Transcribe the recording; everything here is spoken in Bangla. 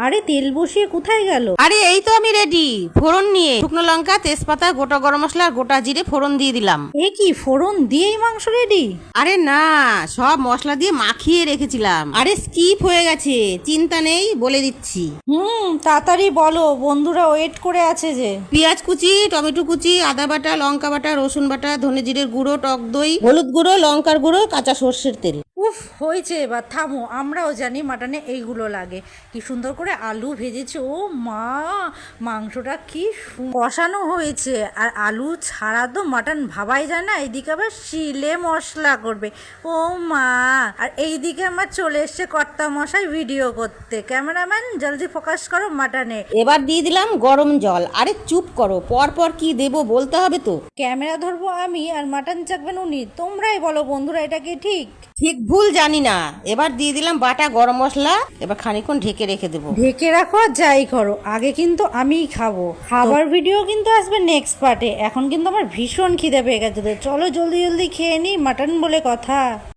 আরে তেল বসিয়ে কোথায় গেল? আরে এই তো আমি রেডি। ফোড়ন নিয়ে শুকনো লঙ্কা, তেজপাতা, গোটা গরম মশলা আর গোটা জিরে ফোড়ন দিয়ে দিলাম। এ কি, ফোড়ন দিয়েই মাংস রেডি? আরে না, সব মশলা দিয়ে মাখিয়ে রেখেছিলাম। আরে স্কিপ হয়ে গেছে, চিন্তা নেই, বলে দিচ্ছি। তাড়াতাড়ি বলো, বন্ধুরা ওয়েট করে আছে যে। পেঁয়াজ কুচি, টমেটো কুচি, আদা বাটা, লঙ্কা বাটা, রসুন বাটা, ধনে জিরের গুঁড়ো, টক দই, হলুদ গুঁড়ো, লঙ্কার গুঁড়ো, কাঁচা সর্ষের তেল। উফ, হয়েছে, এবার থামো। আমরাও জানি মাটনে এইগুলো লাগে। কি সুন্দর করে আলু ভেজেছে, ও মা, মাংসটা কি কষানো হয়েছে। আর আলু ছাড়া তো মাটন ভাবাই যায় না। এইদিকে আবার শিলে মশলা করবে, ও মা। আর এইদিকে আমার চলে এসছে কর্তা মশাই ভিডিও করতে। ক্যামেরাম্যান জলদি ফোকাস করো মাটনে। এবার দিয়ে দিলাম গরম জল। আরে চুপ করো, পর পর কি দেবো বলতে হবে তো। ক্যামেরা ধরবো আমি আর মাটন চাকবেন উনি। তোমরাই বলো বন্ধুরা, এটা কি ঠিক? ঠিক ভুল জানি না। এবার দিয়ে দিলাম বাটা গরম মশলা। এবার খানিকক্ষণ ঢেকে রেখে দেবো। ঢেকে রাখো আর যাই করো, আগে কিন্তু আমিই খাবো। খাবার ভিডিও কিন্তু আসবে নেক্সট পার্টে। এখন কিন্তু আমার ভীষণ খিদে পেয়ে গেছে। তো চলো জলদি জলদি খেয়ে নিই, মাটন বলে কথা।